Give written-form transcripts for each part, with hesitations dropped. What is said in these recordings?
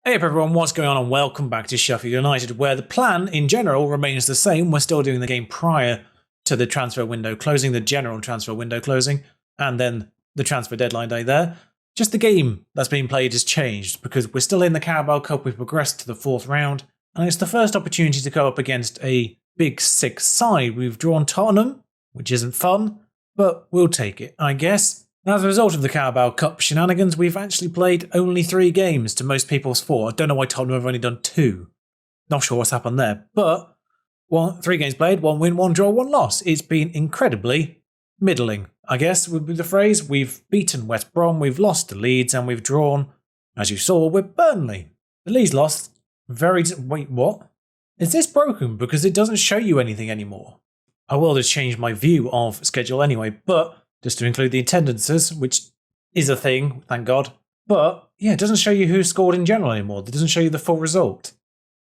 Hey up everyone, what's going on and welcome back to Sheffield United, where the plan in general remains the same. We're still doing the game prior to the transfer window closing, the general transfer window closing, and then the transfer deadline day there. Just the game that's being played has changed because we're still in the Carabao Cup. We've progressed to the 4th round, and it's the first opportunity to go up against a Big Six side. We've drawn Tottenham, which isn't fun, but we'll take it, I guess. As a result of the Carabao Cup shenanigans, we've actually played only 3 games to most people's 4. I don't know why Tottenham have only done 2. Not sure what's happened there. But 3 games played, 1 win, 1 draw, 1 loss. It's been incredibly middling, I guess would be the phrase. We've beaten West Brom, we've lost to Leeds, and we've drawn, as you saw, with Burnley. The Leeds loss, wait, what? Is this broken? Because it doesn't show you anything anymore. I will just change my view of schedule anyway, but just to include the attendances, which is a thing, thank God. But yeah, it doesn't show you who scored in general anymore. It doesn't show you the full result.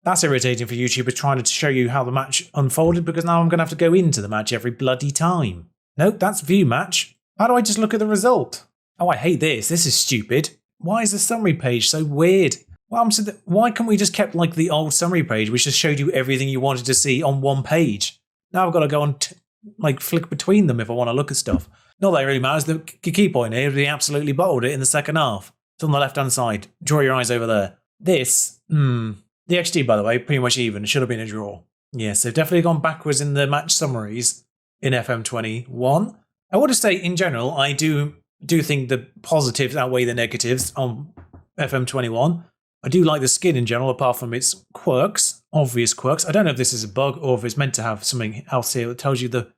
That's irritating for YouTubers trying to show you how the match unfolded, because now I'm going to have to go into the match every bloody time. Nope, that's view match. How do I just look at the result? Oh, I hate this. This is stupid. Why is the summary page so weird? Why can't we just kept like the old summary page, which just showed you everything you wanted to see on one page? Now I've got to go on flick between them if I want to look at stuff. Not that it really matters. The key point here is we absolutely bottled it in the second half. It's on the left-hand side. Draw your eyes over there. This, the XG, by the way, pretty much even. It should have been a draw. Yes, they've definitely gone backwards in the match summaries in FM21. I want to say, in general, I do think the positives outweigh the negatives on FM21. I do like the skin in general, apart from its quirks, obvious quirks. I don't know if this is a bug or if it's meant to have something else here that tells you the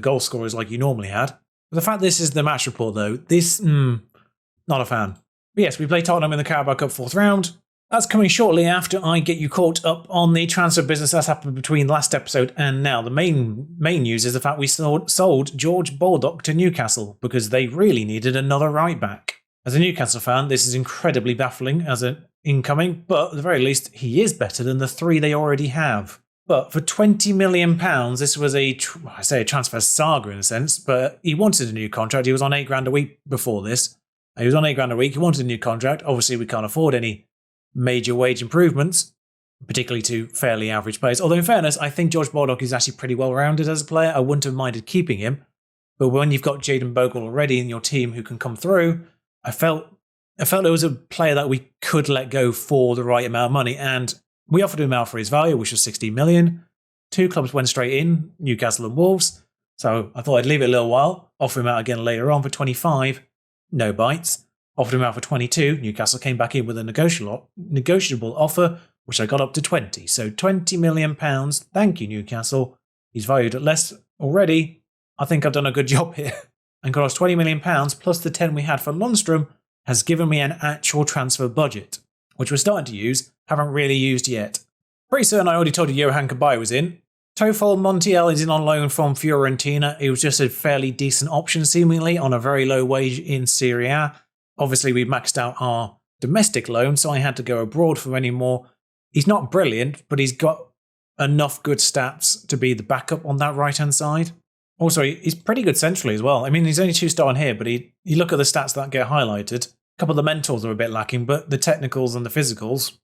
goal scorers like you normally had. But the fact this is the match report, though, not a fan. But yes, we play Tottenham in the Carabao Cup 4th round. That's coming shortly after I get you caught up on the transfer business that's happened between last episode and now. The main news is the fact we sold George Baldock to Newcastle because they really needed another right back. As a Newcastle fan, this is incredibly baffling as an incoming, but at the very least, he is better than the 3 they already have. But for £20 million, this was a transfer saga in a sense, but he wanted a new contract. He was on £8,000 a week before this. He was on £8,000 a week. He wanted a new contract. Obviously, we can't afford any major wage improvements, particularly to fairly average players. Although in fairness, I think George Baldock is actually pretty well rounded as a player. I wouldn't have minded keeping him. But when you've got Jayden Bogle already in your team who can come through, I felt it was a player that we could let go for the right amount of money, and we offered him out for his value, which was 16 million. 2 clubs went straight in, Newcastle and Wolves. So I thought I'd leave it a little while, offer him out again later on for 25, no bites. Offered him out for 22, Newcastle came back in with a negotiable offer, which I got up to 20. So £20 million, thank you Newcastle. He's valued at less already. I think I've done a good job here. And got us £20 million plus the 10 we had for Lundstrom has given me an actual transfer budget, which we're starting to use, haven't really used yet. Pretty certain I already told you Johan Cabaye was in. Tofol Montiel is in on loan from Fiorentina. He was just a fairly decent option seemingly on a very low wage in Serie A. Obviously we maxed out our domestic loan, so I had to go abroad for any more. He's not brilliant, but he's got enough good stats to be the backup on that right-hand side. Also, he's pretty good centrally as well. I mean, he's only 2-star on here, but you look at the stats that get highlighted. A couple of the mentals are a bit lacking, but the technicals and the physicals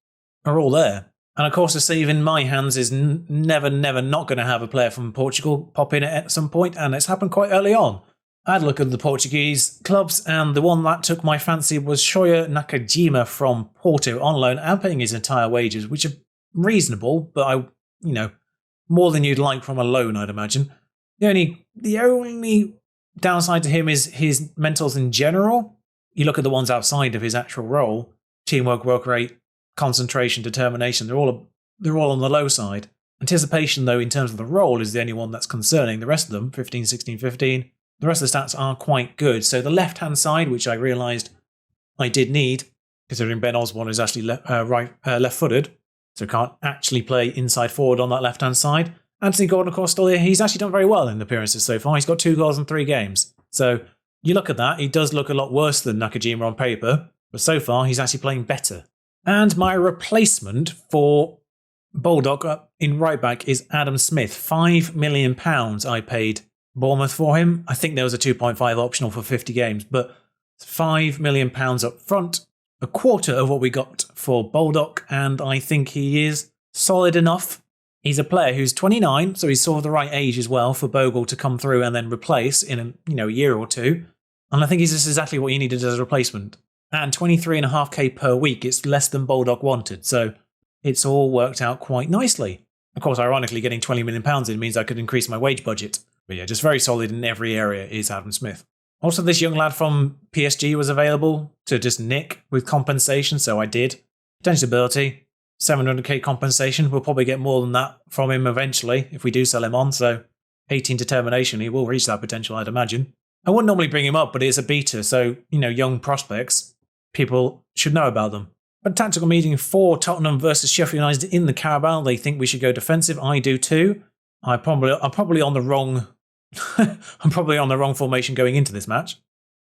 are all there. And of course, the save in my hands is never not going to have a player from Portugal pop in at some point, and it's happened quite early on. I had a look at the Portuguese clubs, and the one that took my fancy was Shoya Nakajima from Porto on loan and paying his entire wages, which are reasonable, but more than you'd like from a loan, I'd imagine. The only downside to him is his mentals in general. You look at the ones outside of his actual role, teamwork, work rate, concentration, determination, they're all on the low side. Anticipation, though, in terms of the role, is the only one that's concerning. The rest of them, 15, 16, 15, the rest of the stats are quite good. So the left-hand side, which I realised I did need, considering Ben Osborne is actually left-footed, so can't actually play inside forward on that left-hand side. Anthony Gordon, of course, still here. He's actually done very well in appearances so far. He's got 2 goals in 3 games. So you look at that, he does look a lot worse than Nakajima on paper, but so far he's actually playing better. And my replacement for Baldock in right back is Adam Smith. £5 million I paid Bournemouth for him. I think there was a 2.5 optional for 50 games, but £5 million up front a quarter of what we got for Baldock, and I think he is solid enough. He's a player who's 29, so he's sort of the right age as well for Bogle to come through and then replace in a year or two. And I think he's just exactly what you needed as a replacement. And 23.5k per week, it's less than Baldock wanted, so it's all worked out quite nicely. Of course, ironically, getting £20 million in means I could increase my wage budget. But yeah, just very solid in every area is Adam Smith. Also, this young lad from PSG was available to just nick with compensation, so I did. Potential ability, 700k compensation. We'll probably get more than that from him eventually if we do sell him on, so 18 determination, he will reach that potential, I'd imagine. I wouldn't normally bring him up, but it's a beta, so, young prospects, people should know about them. But tactical meeting for Tottenham versus Sheffield United in the Carabao. They think we should go defensive. I do too. I'm probably on the wrong I'm probably on the wrong formation going into this match.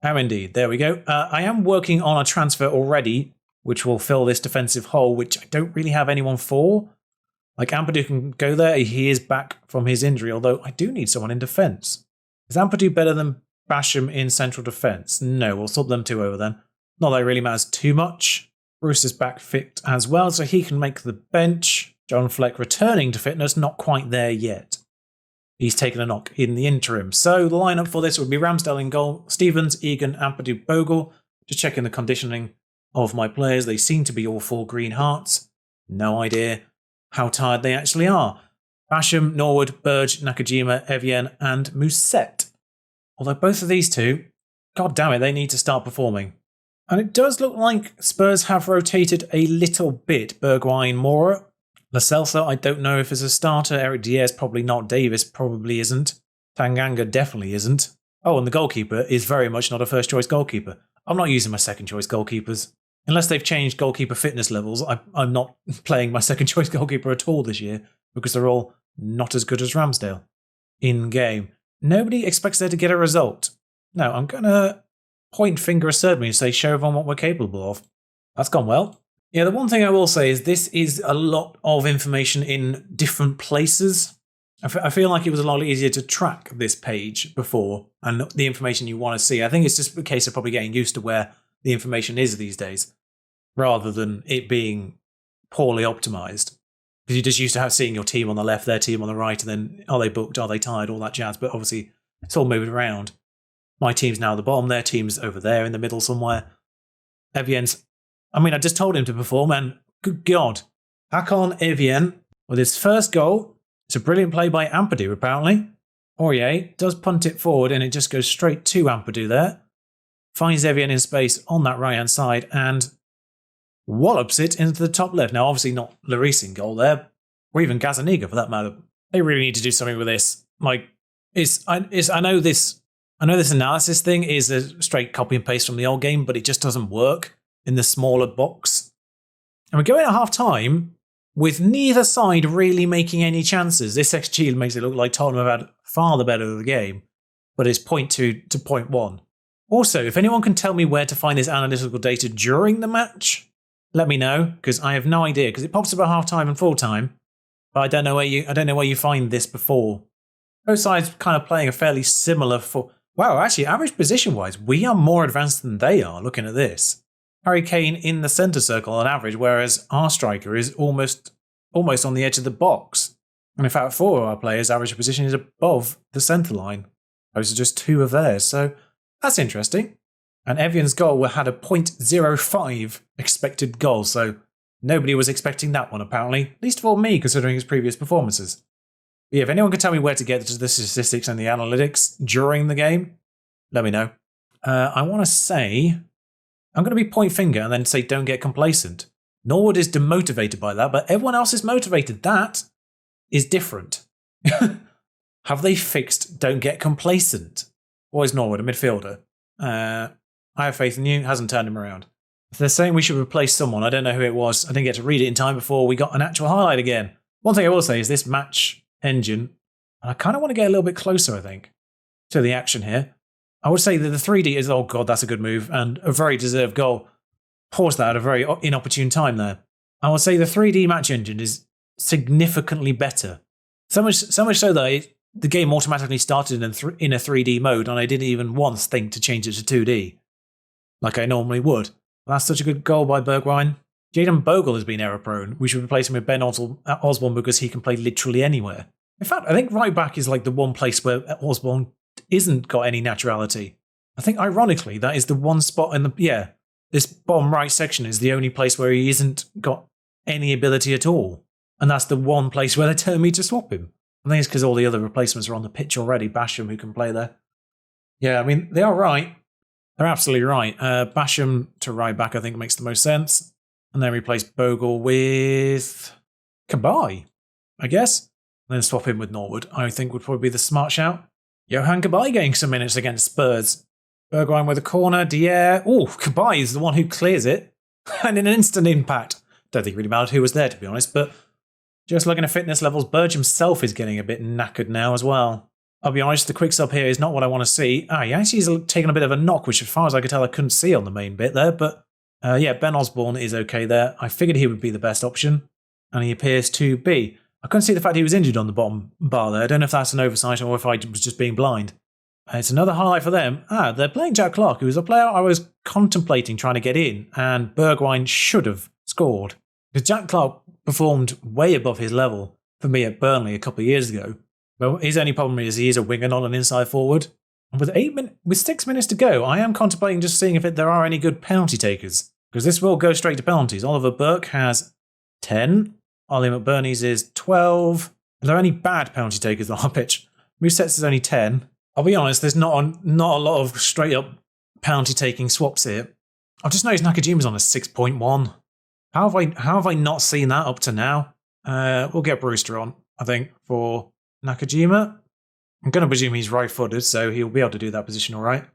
Indeed. There we go. I am working on a transfer already, which will fill this defensive hole, which I don't really have anyone for. Like Ampadu can go there. He is back from his injury, although I do need someone in defence. Is Ampadu better than Basham in central defence? No, we'll sort them two over then. Not that it really matters too much. Bruce is back fit as well, so he can make the bench. John Fleck returning to fitness, not quite there yet. He's taken a knock in the interim. So the lineup for this would be Ramsdale in goal, Stevens, Egan, Ampadu, Bogle. Just checking the conditioning of my players. They seem to be all full green hearts. No idea how tired they actually are. Basham, Norwood, Burge, Nakajima, Evian, and Musette. Although both of these two, god damn it, they need to start performing. And it does look like Spurs have rotated a little bit. Bergwijn, Mora. Lo Celso, I don't know if it's a starter. Eric Diaz, probably not. Davis probably isn't. Tanganga definitely isn't. Oh, and the goalkeeper is very much not a first-choice goalkeeper. I'm not using my second-choice goalkeepers. Unless they've changed goalkeeper fitness levels, I'm not playing my second-choice goalkeeper at all this year because they're all not as good as Ramsdale in-game. Nobody expects there to get a result. No, I'm going to point finger assert me and say show everyone what we're capable of. That's gone well. Yeah, the one thing I will say is this is a lot of information in different places. I feel like it was a lot easier to track this page before and the information you want to see. I think it's just a case of probably getting used to where the information is these days rather than it being poorly optimized. Because you're just used to seeing your team on the left, their team on the right, and then are they booked, are they tired, all that jazz. But obviously it's all moving around. My team's now at the bottom, their team's over there in the middle somewhere. Evian's, I just told him to perform, and good God. Hakan Evian, with his first goal, it's a brilliant play by Ampadu, apparently. Aurier does punt it forward, and it just goes straight to Ampadu there. Finds Evian in space on that right-hand side, and wallops it into the top left. Now, obviously not Lloris in goal there, or even Gazzaniga for that matter. They really need to do something with this. I know this analysis thing is a straight copy and paste from the old game, but it just doesn't work in the smaller box. And we're going at half-time with neither side really making any chances. This XG makes it look like Tottenham have had far the better of the game, but it's 0.2 to 0.1. Also, if anyone can tell me where to find this analytical data during the match, let me know, because I have no idea, because it pops up at half-time and full-time, but I don't know where you find this before. Both sides kind of playing a fairly similar... Wow, actually, average position-wise, we are more advanced than they are, looking at this. Harry Kane in the centre circle on average, whereas our striker is almost on the edge of the box. And in fact, 4 of our players' average position is above the centre line, opposed to just 2 of theirs. So that's interesting. And Evian's goal had a 0.05 expected goal, so nobody was expecting that one, apparently. Least of all me, considering his previous performances. But yeah, if anyone can tell me where to get to the statistics and the analytics during the game, let me know. I want to say... I'm going to be point finger and then say don't get complacent. Norwood is demotivated by that, but everyone else is motivated. That is different. Have they fixed don't get complacent? Or is Norwood a midfielder? I have faith in you. Hasn't turned him around. If they're saying we should replace someone, I don't know who it was. I didn't get to read it in time before we got an actual highlight again. One thing I will say is this match engine, and I kind of want to get a little bit closer, I think, to the action here. I would say that the 3D is, oh god, that's a good move, and a very deserved goal. Paused that at a very inopportune time there. I would say the 3D match engine is significantly better. So much so that the game automatically started in a 3D mode, and I didn't even once think to change it to 2D, like I normally would. That's such a good goal by Bergwijn. Jadon Bogle has been error prone. We should replace him with Ben Osborne because he can play literally anywhere. In fact, I think right back is like the one place where Osborne isn't got any naturality. I think ironically that is the one spot in this bottom right section is the only place where he isn't got any ability at all. And that's the one place where they're telling me to swap him. I think it's because all the other replacements are on the pitch already. Basham, who can play there. Yeah, I mean, they are right. They're absolutely right. Basham to right back, I think, makes the most sense. And then replace Bogle with Cabaye, I guess. And then swap him with Norwood, I think would probably be the smart shout. Johan Cabaye getting some minutes against Spurs. Bergwijn with a corner. Dier. Oh, Cabaye is the one who clears it. And an instant impact. Don't think it really mattered who was there, to be honest. But just looking at fitness levels, Burge himself is getting a bit knackered now as well. I'll be honest, the quick sub here is not what I want to see. He actually is taking a bit of a knock, which as far as I could tell I couldn't see on the main bit there. But Ben Osborne is okay there. I figured he would be the best option. And he appears to be. I couldn't see the fact he was injured on the bottom bar there. I don't know if that's an oversight or if I was just being blind. It's another highlight for them. They're playing Jack Clark, who was a player I was contemplating trying to get in, and Bergwijn should have scored. Because Jack Clark performed way above his level for me at Burnley a couple of years ago. Well, his only problem is he is a winger, not an inside forward. And with 6 minutes to go, I am contemplating just seeing if there are any good penalty takers. Because this will go straight to penalties. Oliver Burke has 10. Ollie McBurney's is 12. Are there any bad penalty takers on our pitch? Mousset's is only 10. I'll be honest, there's not a lot of straight up penalty taking swaps here. I've just noticed Nakajima's on a 6.1. How have I not seen that up to now? We'll get Brewster on, I think, for Nakajima. I'm going to presume he's right-footed, so he'll be able to do that position all right.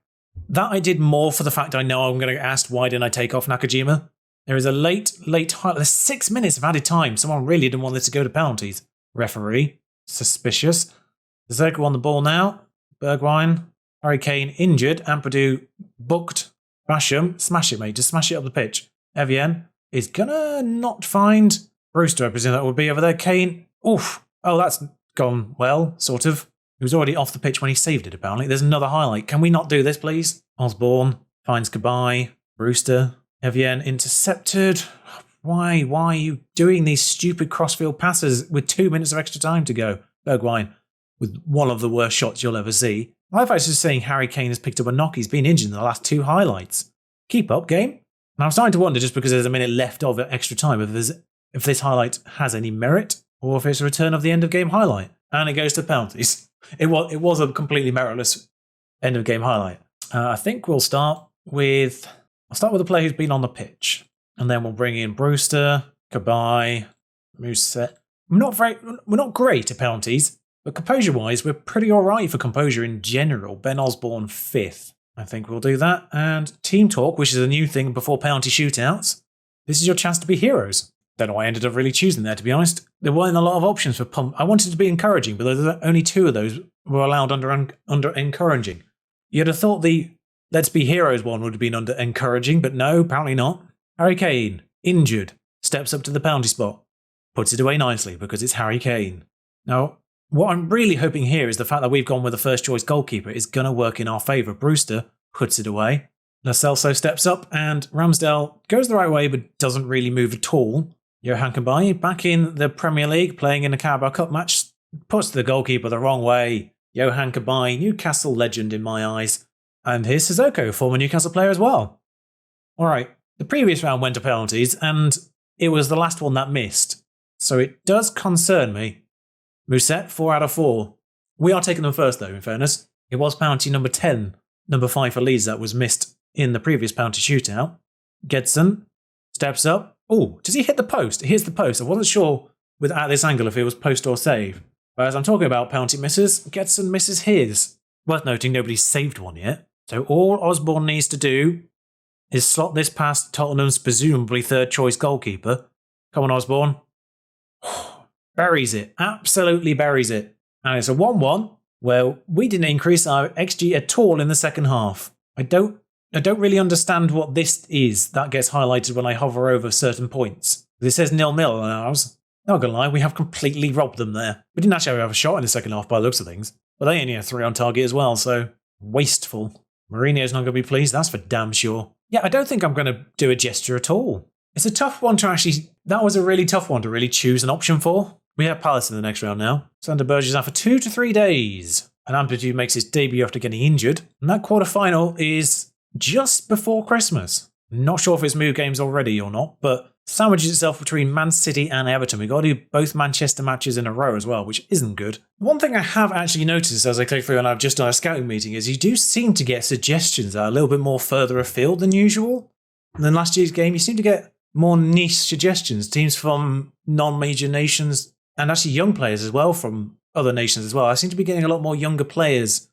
That I did more for the fact I know I'm going to get asked why didn't I take off Nakajima. There is a late highlight. There's 6 minutes of added time. Someone really didn't want this to go to penalties. Referee. Suspicious. Zerko on the ball now. Bergwijn. Harry Kane injured. Ampadu booked. Basham. Smash it, mate. Just smash it up the pitch. Evian is going to not find Brewster, I presume that would be over there. Kane. Oof. Oh, that's gone well, sort of. He was already off the pitch when he saved it, apparently. There's another highlight. Can we not do this, please? Osborne finds Cabaye. Brewster. Evian intercepted. Why are you doing these stupid crossfield passes with 2 minutes of extra time to go? Bergwijn with one of the worst shots you'll ever see. I was just saying Harry Kane has picked up a knock. He's been injured in the last 2 highlights. Keep up, game. And I'm starting to wonder, just because there's a minute left of extra time, if this highlight has any merit or if it's a return of the end of game highlight. And it goes to penalties. It was a completely meritless end of game highlight. I think we'll start with... I'll start with the player who's been on the pitch. And then we'll bring in Brewster, Cabaye, Mousset. We're not great at penalties, but composure-wise, we're pretty alright for composure in general. Ben Osborne 5th. I think we'll do that. And Team Talk, which is a new thing before penalty shootouts. This is your chance to be heroes. Don't know why I ended up really choosing there, to be honest. There weren't a lot of options for pump. I wanted to be encouraging, but only 2 of those were allowed under encouraging. You'd have thought the Let's Be Heroes one would have been under encouraging, but no, apparently not. Harry Kane, injured, steps up to the penalty spot, puts it away nicely because it's Harry Kane. Now, what I'm really hoping here is the fact that we've gone with the first choice goalkeeper is going to work in our favour. Brewster puts it away. Lo Celso steps up and Ramsdale goes the right way but doesn't really move at all. Johan Cabaye, back in the Premier League, playing in a Carabao Cup match, puts the goalkeeper the wrong way. Johan Cabaye, Newcastle legend in my eyes. And here's Sissoko, former Newcastle player as well. Alright, the previous round went to penalties and it was the last one that missed. So it does concern me. Mousset, 4 out of 4. We are taking them first though, in fairness. It was penalty number 10, number 5 for Leeds that was missed in the previous penalty shootout. Gedson steps up. Oh, does he hit the post? He hits the post. I wasn't sure at this angle if it was post or save. But as I'm talking about penalty misses, Gedson misses his. Worth noting, nobody's saved one yet. So all Osborne needs to do is slot this past Tottenham's presumably third choice goalkeeper. Come on, Osborne. Buries it. Absolutely buries it. And it's a 1-1 where we didn't increase our XG at all in the second half. I don't really understand what this is. That gets highlighted when I hover over certain points. This says 0-0 on ours. Not gonna lie, we have completely robbed them there. We didn't actually have a shot in the second half by the looks of things. But they only had 3 on target as well, so wasteful. Mourinho's not going to be pleased, that's for damn sure. Yeah, I don't think I'm going to do a gesture at all. It's a tough one to actually... That was a really tough one to really choose an option for. We have Palace in the next round now. Sander Berge is out for 2 to 3 days. And Amplitude makes his debut after getting injured. And that quarter-final is just before Christmas. Not sure if it's moved games already or not, but sandwiches itself between Man City and Everton. We've got to do both Manchester matches in a row as well, which isn't good. One thing I have actually noticed as I click through and I've just done a scouting meeting is you do seem to get suggestions that are a little bit more further afield than usual. And then last year's game, you seem to get more niche suggestions. Teams from non-major nations and actually young players as well from other nations as well. I seem to be getting a lot more younger players,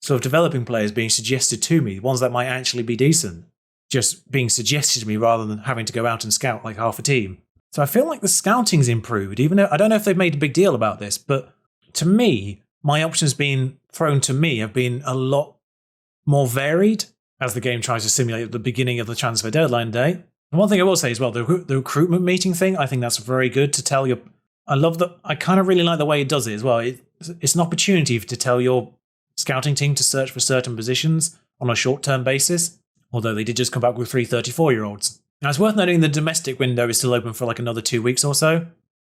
sort of developing players being suggested to me, ones that might actually be decent, just being suggested to me rather than having to go out and scout like half a team. So I feel like the scouting's improved, even though I don't know if they've made a big deal about this, but to me, my options being thrown to me have been a lot more varied as the game tries to simulate the beginning of the transfer deadline day. And one thing I will say as well, the recruitment meeting thing, I think that's very good to tell your... I love that. I kind of really like the way it does it as well. It's an opportunity to tell your scouting team to search for certain positions on a short-term basis, although they did just come back with 3 34-year-olds. Now, it's worth noting the domestic window is still open for like another 2 weeks or so.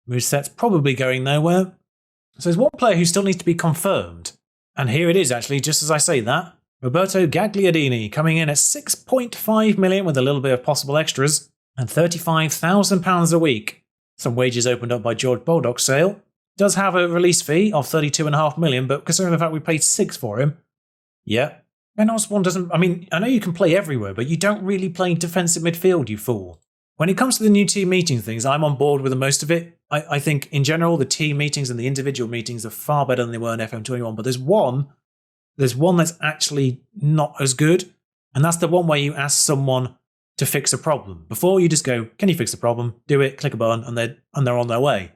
Moveset's probably going nowhere. So there's one player who still needs to be confirmed. And here it is, actually, just as I say that. Roberto Gagliardini coming in at 6.5 million with a little bit of possible extras and £35,000 a week. Some wages opened up by George Baldock's sale. Does have a release fee of 32.5 million, but considering the fact we paid 6 for him, yeah. Ben Osborne doesn't... I mean, I know you can play everywhere, but you don't really play defensive midfield, you fool. When it comes to the new team meeting things, I'm on board with the most of it. I think, in general, the team meetings and the individual meetings are far better than they were in FM21, but there's one that's actually not as good, and that's the one where you ask someone to fix a problem. Before, you just go, can you fix the problem? Do it, click a button, and they're on their way.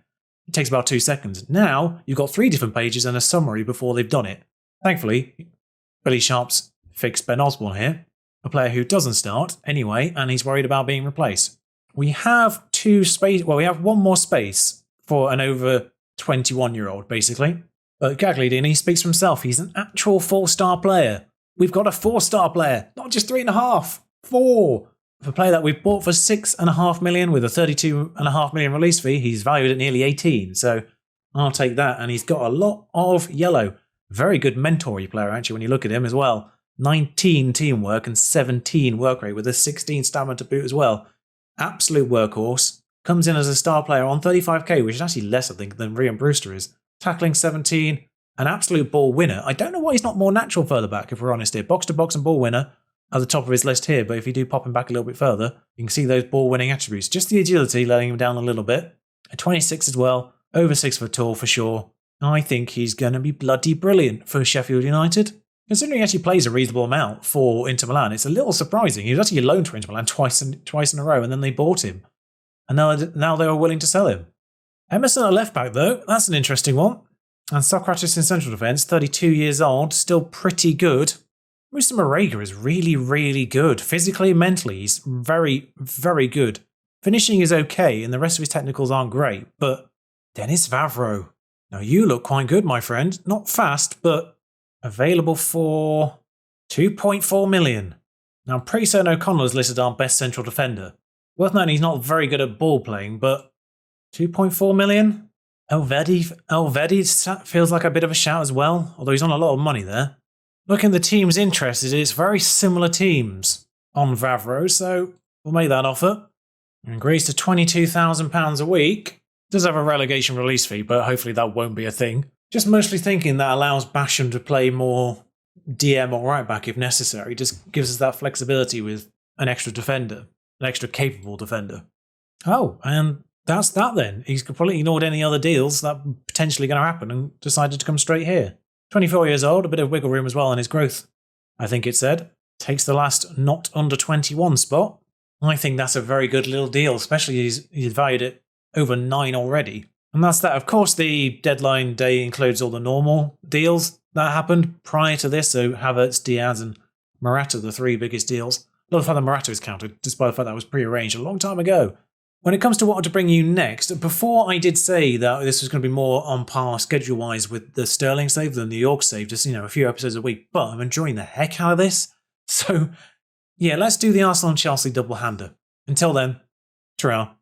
It takes about 2 seconds. Now, you've got 3 different pages and a summary before they've done it. Thankfully, Billy Sharp's fixed Ben Osborne here, a player who doesn't start anyway, and he's worried about being replaced. We have we have one more space for an over 21-year-old, basically. But Gagliardini speaks for himself. He's an actual 4-star player. We've got a 4-star player, not just 3.5, 4. For a player that we've bought for 6.5 million with a 32.5 million release fee, he's valued at nearly 18. So I'll take that. And he's got a lot of yellow. Very good mentor-y player, actually, when you look at him as well. 19 teamwork and 17 work rate with a 16 stamina to boot as well. Absolute workhorse. Comes in as a star player on 35k, which is actually less, I think, than Ryan Brewster is. Tackling 17, an absolute ball winner. I don't know why he's not more natural further back, if we're honest here. Box to box and ball winner at the top of his list here, but if you do pop him back a little bit further, you can see those ball winning attributes. Just the agility letting him down a little bit. At 26 as well, over 6 foot tall for sure. I think he's going to be bloody brilliant for Sheffield United. Considering he actually plays a reasonable amount for Inter Milan, it's a little surprising. He was actually loaned to Inter Milan twice in a row, and then they bought him. And now they were willing to sell him. Emerson at left back, though, that's an interesting one. And Socrates in central defence, 32 years old, still pretty good. Musa Marega is really, really good. Physically and mentally, he's very, very good. Finishing is okay, and the rest of his technicals aren't great. But Dennis Vavro. Now, you look quite good, my friend. Not fast, but available for 2.4 million. Now, I'm pretty certain O'Connell is listed our best central defender. Worth noting he's not very good at ball playing, but 2.4 million? Elvedi feels like a bit of a shout as well, although he's on a lot of money there. Looking at the teams interested, it's very similar teams on Vavro, so we'll make that offer. And agrees to £22,000 a week. Does have a relegation release fee, but hopefully that won't be a thing. Just mostly thinking that allows Basham to play more DM or right back if necessary. Just gives us that flexibility with an extra defender, an extra capable defender. Oh, and that's that then. He's completely ignored any other deals that were potentially going to happen and decided to come straight here. 24 years old, a bit of wiggle room as well in his growth, I think it said. Takes the last not under 21 spot. I think that's a very good little deal, especially he's valued it over 9 already. And that's that. Of course, the deadline day includes all the normal deals that happened prior to this. So Havertz, Diaz and Morata, the 3 biggest deals. A lot of fun that Morata is counted, despite the fact that was prearranged a long time ago. When it comes to what to bring you next, before I did say that this was going to be more on par schedule-wise with the Sterling save than the New York save, just, a few episodes a week, but I'm enjoying the heck out of this. So, yeah, let's do the Arsenal and Chelsea double-hander. Until then, ta-ra.